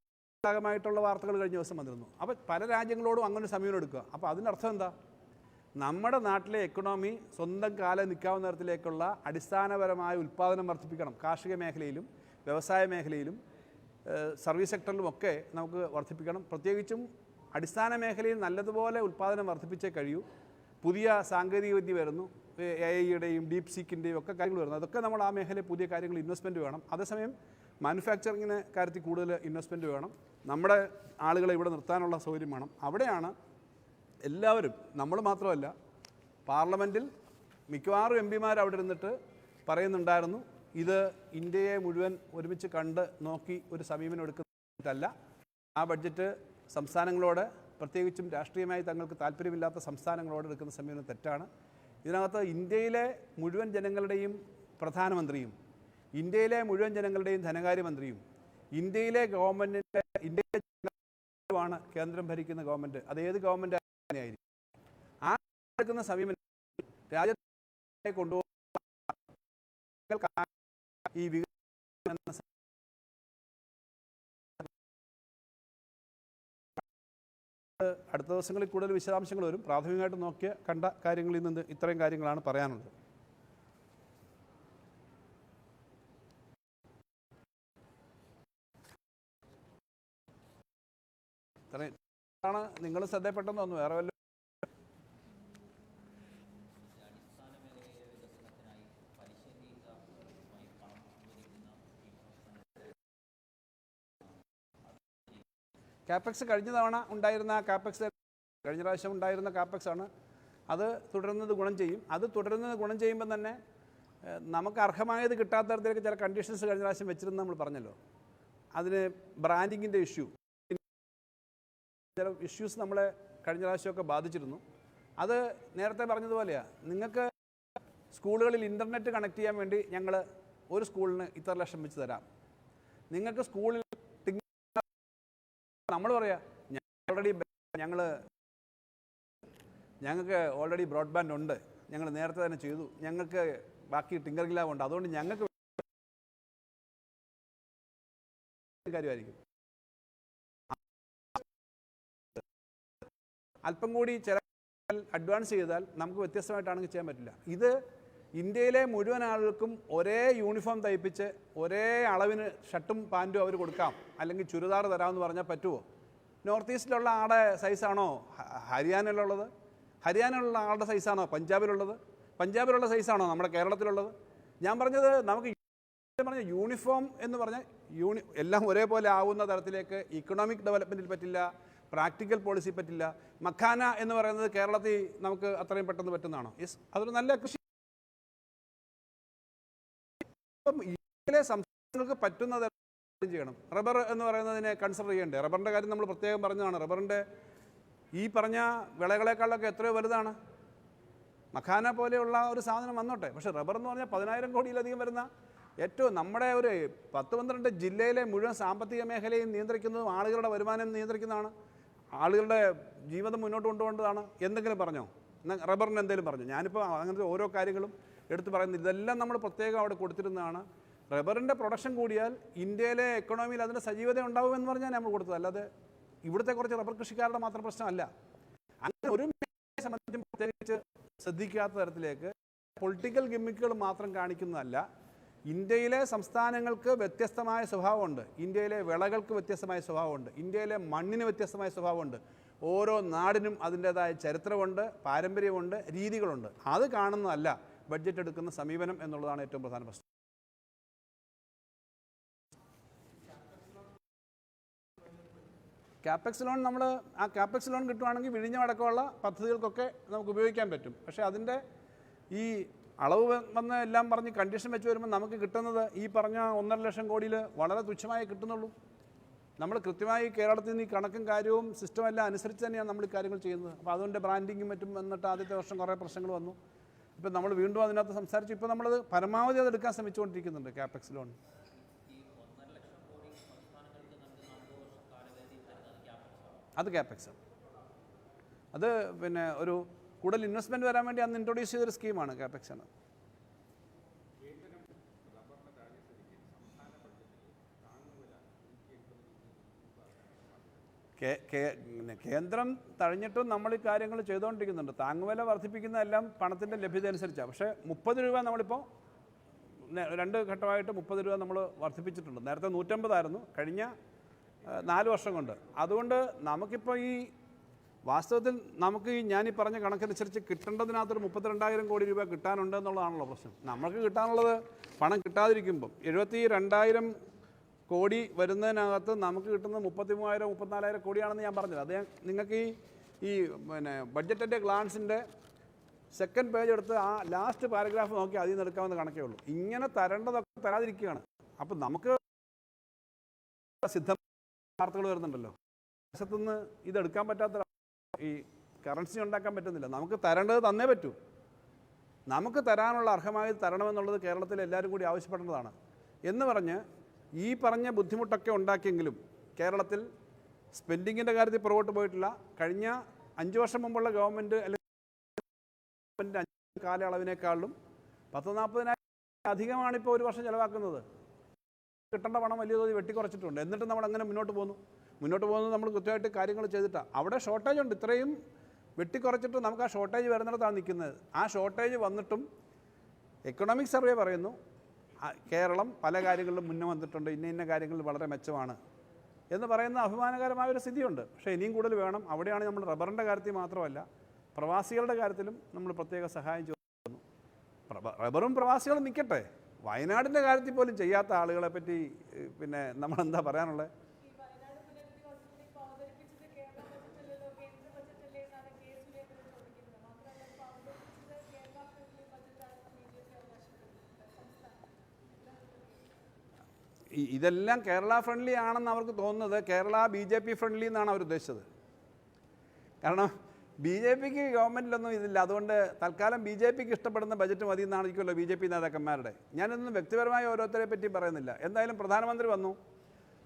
ഭാഗമായിട്ടുള്ള വാർത്തകൾ കഴിഞ്ഞ ദിവസം വന്നിരുന്നു. അപ്പോൾ പല രാജ്യങ്ങളോടും അങ്ങനെ സമീപനം എടുക്കുക. അപ്പോൾ അതിനർത്ഥം എന്താ? നമ്മുടെ നാട്ടിലെ എക്കണോമി സ്വന്തം കാലം നിൽക്കാവുന്ന തരത്തിലേക്കുള്ള അടിസ്ഥാനപരമായ ഉൽപ്പാദനം വർദ്ധിപ്പിക്കണം. കാർഷിക മേഖലയിലും വ്യവസായ മേഖലയിലും സർവീസ് സെക്ടറിലുമൊക്കെ നമുക്ക് വർദ്ധിപ്പിക്കണം. പ്രത്യേകിച്ചും അടിസ്ഥാന മേഖലയിൽ നല്ലതുപോലെ ഉൽപ്പാദനം വർദ്ധിപ്പിച്ചേ കഴിയൂ. പുതിയ സാങ്കേതികവിദ്യ വരുന്നു, AI-യുടെയും ഡീപ് സീക്കിൻ്റെയും ഒക്കെ കാര്യങ്ങൾ വരുന്നു. അതൊക്കെ നമ്മൾ ആ മേഖലയിൽ പുതിയ കാര്യങ്ങൾ ഇൻവെസ്റ്റ്മെൻറ്റ് വേണം. അതേസമയം മാനുഫാക്ചറിങ്ങിന് കാര്യത്തിൽ കൂടുതൽ ഇൻവെസ്റ്റ്മെൻറ്റ് വേണം. നമ്മുടെ ആളുകളെ ഇവിടെ നിർത്താനുള്ള സൗകര്യം വേണം. അവിടെയാണ് എല്ലാവരും, നമ്മൾ മാത്രമല്ല, പാർലമെൻറ്റിൽ മിക്കവാറും MP-മാർ അവിടെ ഇരുന്നിട്ട് പറയുന്നുണ്ടായിരുന്നു, ഇത് ഇന്ത്യയെ മുഴുവൻ ഒരുമിച്ച് കണ്ട് നോക്കി ഒരു സമീപനം എടുക്കുന്നതല്ല. ആ ബഡ്ജറ്റ് സംസ്ഥാനങ്ങളോട്, പ്രത്യേകിച്ചും രാഷ്ട്രീയമായി തങ്ങൾക്ക് താല്പര്യമില്ലാത്ത സംസ്ഥാനങ്ങളോട് എടുക്കുന്ന സമീപനം തെറ്റാണ്. ഇതിനകത്ത് ഇന്ത്യയിലെ മുഴുവൻ ജനങ്ങളുടെയും പ്രധാനമന്ത്രിയും ഇന്ത്യയിലെ മുഴുവൻ ജനങ്ങളുടെയും ധനകാര്യമന്ത്രിയും ഇന്ത്യയിലെ ഗവൺമെൻറ്റിൻ്റെ ആണ് കേന്ദ്രം ഭരിക്കുന്ന ഗവൺമെൻറ്, അതേത് ഗവൺമെൻറ് ആയിരിക്കും. ആ എടുക്കുന്ന സമീപനം രാജ്യത്തെ കൊണ്ടുപോകുന്ന ഈ വികസന അടുത്ത ദിവസങ്ങളിൽ കൂടുതൽ വിശദാംശങ്ങൾ വരും. പ്രാഥമികമായിട്ട് കണ്ട കാര്യങ്ങളിൽ നിന്ന് ഇത്രയും കാര്യങ്ങളാണ് പറയാനുള്ളത്. ഇത്രയാണ് നിങ്ങൾ ശ്രദ്ധപ്പെട്ടെന്ന് തോന്നുന്നു. വേറെ വല്ല കാപ്പക്സ് കഴിഞ്ഞ തവണ ഉണ്ടായിരുന്ന കാപ്പക്സ്, കഴിഞ്ഞ പ്രാവശ്യം ഉണ്ടായിരുന്ന കാപ്പക്സ് ആണ്. അത് തുടരുന്നത് ഗുണം ചെയ്യും. അത് തുടരുന്നത് ഗുണം ചെയ്യുമ്പോൾ തന്നെ നമുക്ക് അർഹമായത് കിട്ടാത്ത തരത്തിലേക്ക് ചില കണ്ടീഷൻസ് കഴിഞ്ഞ പ്രാവശ്യം വെച്ചിരുന്നു നമ്മൾ പറഞ്ഞല്ലോ. അതിന് ബ്രാൻഡിങ്ങിൻ്റെ ചില ഇഷ്യൂസ് നമ്മളെ കഴിഞ്ഞ പ്രാവശ്യമൊക്കെ ബാധിച്ചിരുന്നു. അത് നേരത്തെ പറഞ്ഞതുപോലെയാണ്. നിങ്ങൾക്ക് സ്കൂളുകളിൽ ഇൻ്റർനെറ്റ് കണക്ട് ചെയ്യാൻ വേണ്ടി ഞങ്ങൾ ഒരു സ്കൂളിന് ഇത്ര ലക്ഷം വെച്ച് തരാം. നിങ്ങൾക്ക് സ്കൂളിൽ നമ്മൾ പറയാം, ഞങ്ങൾക്ക് ഓൾറെഡി ബ്രോഡ്ബാൻഡ് ഉണ്ട്, ഞങ്ങൾ നേരത്തെ തന്നെ ചെയ്തു, ഞങ്ങൾക്ക് ബാക്കി ടിങ്കർ ഗ്ലാബ് ഉണ്ട്, അതുകൊണ്ട് ഞങ്ങൾക്ക് കാര്യമായിരിക്കും. അല്പം കൂടി ചില അഡ്വാൻസ് ചെയ്താൽ നമുക്ക് വ്യത്യസ്തമായിട്ടാണെങ്കിൽ ചെയ്യാൻ പറ്റില്ല. ഇത് ഇന്ത്യയിലെ മുഴുവൻ ആളുകൾക്കും ഒരേ യൂണിഫോം തയ്പ്പിച്ച് ഒരേ അളവിന് ഷർട്ടും പാൻറ്റും അവർ കൊടുക്കാം, അല്ലെങ്കിൽ ചുരിദാർ തരാമെന്ന് പറഞ്ഞാൽ പറ്റുമോ? നോർത്ത് ഈസ്റ്റിലുള്ള ആളുടെ സൈസാണോ ഹരിയാനയിലുള്ളത്? ഹരിയാനയിലുള്ള ആളുടെ സൈസാണോ പഞ്ചാബിലുള്ളത്? പഞ്ചാബിലുള്ള സൈസാണോ നമ്മുടെ കേരളത്തിലുള്ളത്? ഞാൻ പറഞ്ഞത് നമുക്ക് യൂണിഫോം എന്ന് പറഞ്ഞാൽ എല്ലാം ഒരേപോലെ ആവുന്ന തരത്തിലേക്ക് ഇക്കണോമിക് ഡെവലപ്മെൻറ്റിൽ പറ്റില്ല, പ്രാക്ടിക്കൽ പോളിസി പറ്റില്ല. മഖാന എന്ന് പറയുന്നത് കേരളത്തിൽ നമുക്ക് അത്രയും പെട്ടെന്ന് പറ്റുന്നതാണോ? യെസ്, അതൊരു നല്ല കൃഷി. ഇപ്പം ഇന്ത്യയിലെ സംസ്ഥാനങ്ങൾക്ക് പറ്റുന്ന തരം ചെയ്യണം. റബ്ബർ എന്ന് പറയുന്നതിനെ കൺസിഡർ ചെയ്യണ്ടേ? റബ്ബറിൻ്റെ കാര്യം നമ്മൾ പ്രത്യേകം പറഞ്ഞതാണ്. റബ്ബറിൻ്റെ ഈ പറഞ്ഞ വിളകളെക്കാളൊക്കെ എത്രയോ വലുതാണ്. മഖാന പോലെയുള്ള ഒരു സാധനം വന്നോട്ടെ. പക്ഷേ റബ്ബർ എന്ന് പറഞ്ഞാൽ 10,000 കോടിയിലധികം വരുന്ന ഏറ്റവും നമ്മുടെ ഒരു 10-12 ജില്ലയിലെ മുഴുവൻ സാമ്പത്തിക മേഖലയും നിയന്ത്രിക്കുന്നതും ആളുകളുടെ വരുമാനം നിയന്ത്രിക്കുന്നതാണ്, ആളുകളുടെ ജീവിതം മുന്നോട്ട് കൊണ്ടുപോകേണ്ടതാണ്. എന്തെങ്കിലും പറഞ്ഞോ? റബ്ബറിന് എന്തെങ്കിലും പറഞ്ഞു? ഞാനിപ്പോൾ അങ്ങനത്തെ ഓരോ കാര്യങ്ങളും എടുത്ത് പറയുന്നത് ഇതെല്ലാം നമ്മൾ പ്രത്യേകം അവിടെ കൊടുത്തിരുന്നതാണ്. റബ്ബറിൻ്റെ പ്രൊഡക്ഷൻ കൂടിയാൽ ഇന്ത്യയിലെ എക്കണോമിയിൽ അതിൻ്റെ സജീവത ഉണ്ടാവുമെന്ന് പറഞ്ഞാൽ നമ്മൾ കൊടുത്തത്, അല്ലാതെ ഇവിടുത്തെ കുറച്ച് റബ്ബർ കൃഷിക്കാരുടെ മാത്രം പ്രശ്നമല്ല. അങ്ങനെ ഒരു മേഖലയെ സംബന്ധിച്ചും പ്രത്യേകിച്ച് ശ്രദ്ധിക്കാത്ത തരത്തിലേക്ക് പൊളിറ്റിക്കൽ ഗിമ്മിക്കുകൾ മാത്രം കാണിക്കുന്നതല്ല. ഇന്ത്യയിലെ സംസ്ഥാനങ്ങൾക്ക് വ്യത്യസ്തമായ സ്വഭാവമുണ്ട്, ഇന്ത്യയിലെ വിളകൾക്ക് വ്യത്യസ്തമായ സ്വഭാവമുണ്ട്, ഇന്ത്യയിലെ മണ്ണിന് വ്യത്യസ്തമായ സ്വഭാവമുണ്ട്. ഓരോ നാടിനും അതിൻ്റേതായ ചരിത്രമുണ്ട്, പാരമ്പര്യമുണ്ട്, രീതികളുണ്ട്. അത് കാണുന്നതല്ല ബഡ്ജറ്റ് എടുക്കുന്ന സമീപനം എന്നുള്ളതാണ് ഏറ്റവും പ്രധാന പ്രശ്നം. കാപ്പക്സ് ലോൺ ആ കാപ്പക്സ് ലോൺ കിട്ടുവാണെങ്കിൽ വിഴിഞ്ഞമടക്കമുള്ള പദ്ധതികൾക്കൊക്കെ നമുക്ക് ഉപയോഗിക്കാൻ പറ്റും. പക്ഷേ അതിൻ്റെ ഈ അളവ് വന്ന് എല്ലാം പറഞ്ഞ് കണ്ടീഷൻ വെച്ച് വരുമ്പോൾ നമുക്ക് കിട്ടുന്നത് ഈ പറഞ്ഞ 1.5 ലക്ഷം കോടിയിൽ വളരെ തുച്ഛമായി കിട്ടുന്നുള്ളൂ. നമ്മൾ കൃത്യമായി കേരളത്തിൽ നിന്ന് ഈ കണക്കും കാര്യവും സിസ്റ്റം എല്ലാം അനുസരിച്ച് തന്നെയാണ് നമ്മൾ ഈ കാര്യങ്ങൾ ചെയ്യുന്നത്. അപ്പോൾ അതുകൊണ്ട് ബ്രാൻഡിങ്ങും മറ്റും വന്നിട്ട് ആദ്യത്തെ വർഷം കുറേ പ്രശ്നങ്ങൾ വന്നു. ഇപ്പം നമ്മൾ വീണ്ടും അതിനകത്ത് സംസാരിച്ചു. ഇപ്പോൾ നമ്മളത് പരമാവധി അത് എടുക്കാൻ ശ്രമിച്ചുകൊണ്ടിരിക്കുന്നുണ്ട് ക്യാപെക്സ് ലോൺ. അത് ക്യാപെക്സ്, അത് പിന്നെ ഒരു കൂടുതൽ ഇൻവെസ്റ്റ്മെൻറ്റ് വരാൻ വേണ്ടി അന്ന് ഇൻട്രൊഡ്യൂസ് ചെയ്തൊരു സ്കീമാണ് ക്യാപെക്സ് ആണ്. കേന്ദ്രം തഴഞ്ഞിട്ടും നമ്മൾ ഈ കാര്യങ്ങൾ ചെയ്തുകൊണ്ടിരിക്കുന്നുണ്ട്. താങ്ങുവില വർദ്ധിപ്പിക്കുന്നതെല്ലാം പണത്തിൻ്റെ ലഭ്യത അനുസരിച്ചാണ്. പക്ഷേ 30 രൂപ നമ്മളിപ്പോൾ 2 ഘട്ടമായിട്ട് 30 രൂപ നമ്മൾ വർദ്ധിപ്പിച്ചിട്ടുണ്ട്. നേരത്തെ 150 കഴിഞ്ഞ 4 വർഷം കൊണ്ട്. അതുകൊണ്ട് നമുക്കിപ്പോൾ ഈ വാസ്തവത്തിൽ നമുക്ക് ഞാനീ പറഞ്ഞ കണക്കനുസരിച്ച് കിട്ടേണ്ടതിനകത്തൊരു 32,000 കോടി രൂപ കിട്ടാനുണ്ട് എന്നുള്ളതാണല്ലോ പ്രശ്നം. നമുക്ക് കിട്ടാനുള്ളത് പണം കിട്ടാതിരിക്കുമ്പം 72,000 കോടി വരുന്നതിനകത്ത് നമുക്ക് കിട്ടുന്നത് 33,000 34,000 കോടിയാണെന്ന് ഞാൻ പറഞ്ഞത്. അത് നിങ്ങൾക്ക് ഈ പിന്നെ ബഡ്ജറ്റിൻ്റെ ഗ്ലാൻസിൻ്റെ സെക്കൻഡ് പേജ് എടുത്ത് ആ ലാസ്റ്റ് പാരഗ്രാഫ് നോക്കി അതിൽ നിന്ന് എടുക്കാവുന്ന കണക്കേ ഉള്ളൂ. ഇങ്ങനെ തരേണ്ടതൊക്കെ തരാതിരിക്കുകയാണ്. അപ്പം നമുക്ക് സിദ്ധ വാർത്തകൾ വരുന്നുണ്ടല്ലോ, ദേശത്തുനിന്ന് ഇതെടുക്കാൻ പറ്റാത്ത ഈ കറൻസി ഉണ്ടാക്കാൻ പറ്റുന്നില്ല. നമുക്ക് തരേണ്ടത് തന്നേ പറ്റൂ. നമുക്ക് തരാനുള്ള അർഹമായി തരണമെന്നുള്ളത് കേരളത്തിൽ എല്ലാവരും കൂടി ആവശ്യപ്പെടേണ്ടതാണ് എന്ന് പറഞ്ഞ് ഈ പറഞ്ഞ ബുദ്ധിമുട്ടൊക്കെ ഉണ്ടാക്കിയെങ്കിലും കേരളത്തിൽ സ്പെൻഡിങ്ങിൻ്റെ കാര്യത്തിൽ പുറകോട്ട് പോയിട്ടില്ല. കഴിഞ്ഞ 5 വർഷം മുമ്പുള്ള ഗവൺമെൻറ് അല്ലെങ്കിൽ 5 കാലയളവിനേക്കാളും 40,000-40,000 അധികമാണ് ഇപ്പോൾ ഒരു വർഷം ചിലവാക്കുന്നത്. കിട്ടേണ്ട പണം വലിയ തോതിൽ വെട്ടിക്കുറച്ചിട്ടുണ്ട്. എന്നിട്ട് നമ്മൾ അങ്ങനെ മുന്നോട്ട് പോകുന്നത് നമ്മൾ കൃത്യമായിട്ട് കാര്യങ്ങൾ ചെയ്തിട്ടാണ്. അവിടെ ഷോർട്ടേജ് ഉണ്ട്. ഇത്രയും വെട്ടിക്കുറച്ചിട്ട് നമുക്ക് ആ ഷോർട്ടേജ് വരുന്നിടത്താണ് നിൽക്കുന്നത്. ആ ഷോർട്ടേജ് വന്നിട്ടും എക്കണോമിക് സർവേ പറയുന്നു കേരളം പല കാര്യങ്ങളിലും മുന്നേ വന്നിട്ടുണ്ട്, ഇന്ന കാര്യങ്ങളിൽ വളരെ മെച്ചമാണ് എന്ന് പറയുന്ന അഭിമാനകരമായ ഒരു സ്ഥിതിയുണ്ട്. പക്ഷേ ഇനിയും കൂടുതൽ വേണം. അവിടെയാണ് നമ്മൾ റബ്ബറിൻ്റെ കാര്യത്തിൽ മാത്രമല്ല പ്രവാസികളുടെ കാര്യത്തിലും നമ്മൾ പ്രത്യേക സഹായം ചോദിക്കുന്നു. റബ്ബറും പ്രവാസികളും നിൽക്കട്ടെ, വയനാടിൻ്റെ കാര്യത്തിൽ പോലും ചെയ്യാത്ത ആളുകളെ പറ്റി പിന്നെ നമ്മളെന്താ പറയാനുള്ളത്? ഇതെല്ലാം കേരള ഫ്രണ്ട്ലി ആണെന്ന് അവർക്ക് തോന്നുന്നത് കേരള BJP ഫ്രണ്ട്ലി എന്നാണ് അവർ ഉദ്ദേശിച്ചത്. കാരണം BJPക്ക് ഗവൺമെൻറ്റിലൊന്നും ഇതില്ല. അതുകൊണ്ട് തൽക്കാലം BJPക്ക് ഇഷ്ടപ്പെടുന്ന ബജറ്റ് മതി എന്നായിരിക്കുമല്ലോ BJP നേതാക്കന്മാരുടെ. ഞാനൊന്നും വ്യക്തിപരമായ ഓരോരുത്തരെ പറ്റി പറയുന്നില്ല. എന്തായാലും പ്രധാനമന്ത്രി വന്നു,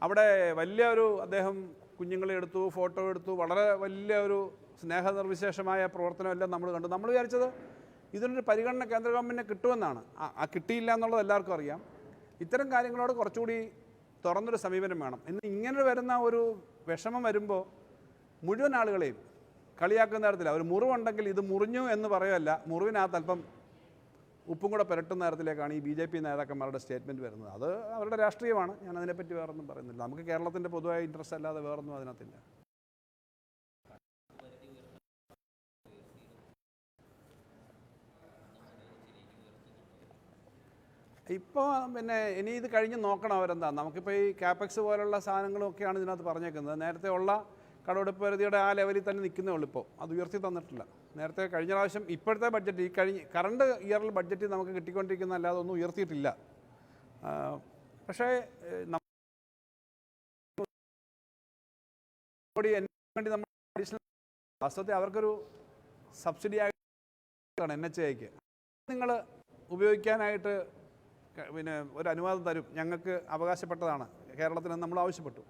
അവിടെ വലിയൊരു അദ്ദേഹം കുഞ്ഞുങ്ങളെ എടുത്തു, ഫോട്ടോ എടുത്തു, വളരെ വലിയൊരു സ്നേഹനിർവിശേഷമായ പ്രവർത്തനമെല്ലാം നമ്മൾ കണ്ടു. നമ്മൾ വിചാരിച്ചത് ഇതിനൊരു പരിഗണന കേന്ദ്ര ഗവൺമെൻറ്റിന് കിട്ടുമെന്നാണ്. കിട്ടിയില്ല എന്നുള്ളത് എല്ലാവർക്കും അറിയാം. ഇത്തരം കാര്യങ്ങളോട് കുറച്ചുകൂടി തുറന്നൊരു സമീപനം വേണം. ഇന്ന് ഇങ്ങനെ വരുന്ന ഒരു വിഷമം വരുമ്പോൾ മുഴുവൻ ആളുകളെയും കളിയാക്കുന്ന തരത്തിൽ ഒരു മുറിവുണ്ടെങ്കിൽ ഇത് മുറിഞ്ഞു എന്ന് പറയുമല്ല, മുറിവിനകത്ത് അല്പം ഉപ്പും കൂടെ പുരട്ടുന്ന തരത്തിലേക്കാണ് ഈ BJP നേതാക്കന്മാരുടെ സ്റ്റേറ്റ്മെൻറ്റ് വരുന്നത്. അത് അവരുടെ രാഷ്ട്രീയമാണ്. ഞാൻ അതിനെപ്പറ്റി വേറൊന്നും പറയുന്നില്ല. നമുക്ക് കേരളത്തിൻ്റെ പൊതുവായ ഇൻട്രസ്റ്റ് അല്ലാതെ വേറൊന്നും അതിനകത്തില്ല. ഇപ്പോൾ പിന്നെ ഇനി ഇത് കഴിഞ്ഞ് നോക്കണം അവരെന്താ. നമുക്കിപ്പോൾ ഈ ക്യാപെക്സ് പോലുള്ള സാധനങ്ങളൊക്കെയാണ് ഇതിനകത്ത് പറഞ്ഞേക്കുന്നത്. നേരത്തെ ഉള്ള കടമെടുപ്പ് പരിധിയുടെ ആ ലെവലിൽ തന്നെ നിൽക്കുന്നേ ഉള്ളൂ. ഇപ്പോൾ അത് ഉയർത്തി തന്നിട്ടില്ല. നേരത്തെ കഴിഞ്ഞ പ്രാവശ്യം ഇപ്പോഴത്തെ ബഡ്ജറ്റ് ഈ കറണ്ട് ഇയറിൽ ബഡ്ജറ്റ് നമുക്ക് കിട്ടിക്കൊണ്ടിരിക്കുന്ന അല്ലാതെ ഒന്നും ഉയർത്തിയിട്ടില്ല. പക്ഷേ വേണ്ടി നമ്മൾ അഡീഷണൽ വാസ്തവത്തിൽ അവർക്കൊരു സബ്സിഡി ആയിട്ടാണ് NHAIക്ക് നിങ്ങൾ ഉപയോഗിക്കാനായിട്ട് പിന്നെ ഒരു അനുവാദം തരും, ഞങ്ങൾക്ക് അവകാശപ്പെട്ടതാണ് കേരളത്തിന് നമ്മൾ ആവശ്യപ്പെട്ടു.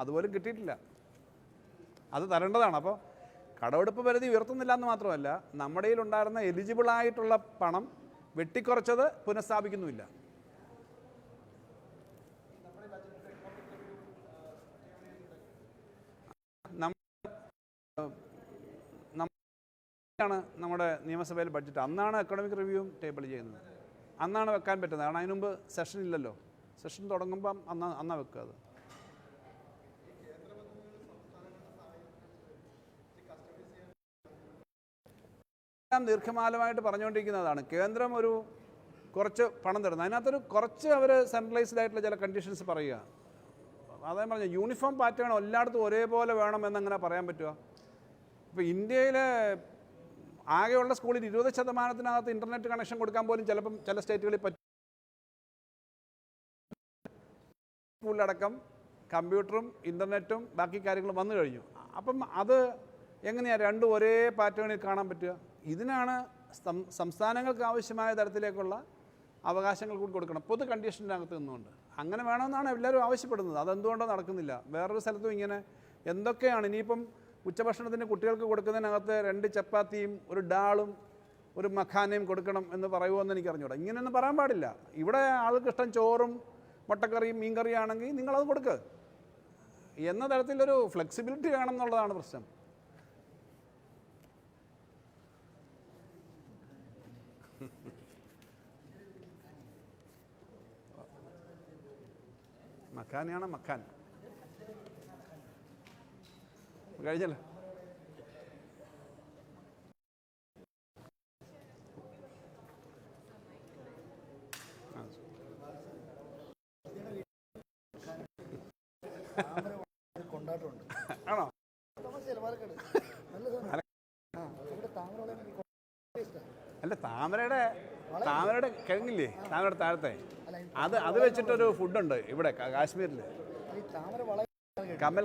അതുപോലും കിട്ടിയിട്ടില്ല. അത് തരേണ്ടതാണ്. അപ്പോൾ കടമെടുപ്പ് പരിധി ഉയർത്തുന്നില്ല എന്ന് മാത്രമല്ല, നമ്മുടെ കയ്യിലുണ്ടായിരുന്ന എലിജിബിളായിട്ടുള്ള പണം വെട്ടിക്കുറച്ചത് പുനഃസ്ഥാപിക്കുന്നുമില്ല. നമ്മുടെ നിയമസഭയിൽ ബഡ്ജറ്റ് അന്നാണ് എക്കണോമിക് റിവ്യൂവും ടേബിൾ ചെയ്യുന്നത്. അന്നാണ് വെക്കാൻ പറ്റുന്നത്. കാരണം അതിന് മുമ്പ് സെഷൻ ഇല്ലല്ലോ. സെഷൻ തുടങ്ങുമ്പം അന്നാ വെക്കുക. അത് ദീർഘകാലമായിട്ട് പറഞ്ഞുകൊണ്ടിരിക്കുന്നതാണ്. കേന്ദ്രം ഒരു കുറച്ച് പണം തരുന്നത്, അതിനകത്തൊരു കുറച്ച് അവർ സെൻട്രലൈസ്ഡ് ആയിട്ടുള്ള ചില കണ്ടീഷൻസ് പറയുക. അതേ പറഞ്ഞ യൂണിഫോം പാറ്റേൺ എല്ലായിടത്തും ഒരേപോലെ വേണമെന്നങ്ങനെ പറയാൻ പറ്റുക? ഇപ്പോൾ ഇന്ത്യയിലെ ആകെയുള്ള സ്കൂളിൽ 20% ഇൻ്റർനെറ്റ് കണക്ഷൻ കൊടുക്കാൻ പോലും ചിലപ്പം ചില സ്റ്റേറ്റുകളിൽ പറ്റും. സ്കൂളിലടക്കം കമ്പ്യൂട്ടറും ഇൻ്റർനെറ്റും ബാക്കി കാര്യങ്ങളും വന്നു കഴിഞ്ഞു. അപ്പം അത് എങ്ങനെയാണ് രണ്ടും ഒരേ പാറ്റേണിൽ കാണാൻ പറ്റുക? ഇതിനാണ് സംസ്ഥാനങ്ങൾക്ക് ആവശ്യമായ തരത്തിലേക്കുള്ള അവകാശങ്ങൾ കൂടി കൊടുക്കണം, പൊതു കണ്ടീഷനകത്ത് നിന്നുകൊണ്ട്. അങ്ങനെ വേണമെന്നാണ് എല്ലാവരും ആവശ്യപ്പെടുന്നത്. അതെന്തുകൊണ്ടോ നടക്കുന്നില്ല. വേറൊരു സ്ഥലത്തും ഇങ്ങനെ എന്തൊക്കെയാണ് ഇനിയിപ്പം ഉച്ചഭക്ഷണത്തിന് കുട്ടികൾക്ക് കൊടുക്കുന്നതിനകത്ത് 2 ചപ്പാത്തിയും ഒരു ഡാളും ഒരു മഖാനയും കൊടുക്കണം എന്ന് പറയുമോയെന്ന് എനിക്ക് അറിഞ്ഞൂടാ. ഇങ്ങനെയൊന്നും പറയാൻ പാടില്ല. ഇവിടെ ആൾക്ക് ഇഷ്ടം ചോറും മുട്ടക്കറിയും മീൻകറിയാണെങ്കിൽ നിങ്ങളത് കൊടുക്കുക എന്ന തരത്തിലൊരു ഫ്ലെക്സിബിലിറ്റി വേണം എന്നുള്ളതാണ് പ്രശ്നം. മഖാനിയാണ് മഖാൻ കഴിഞ്ഞല്ലോ. ആണോ? അല്ല, താമരയുടെ കിഴങ്ങില്ലേ, താമരയുടെ താഴത്തെ അത് വെച്ചിട്ടൊരു ഫുഡുണ്ട് ഇവിടെ കാശ്മീരിൽ, കമൽ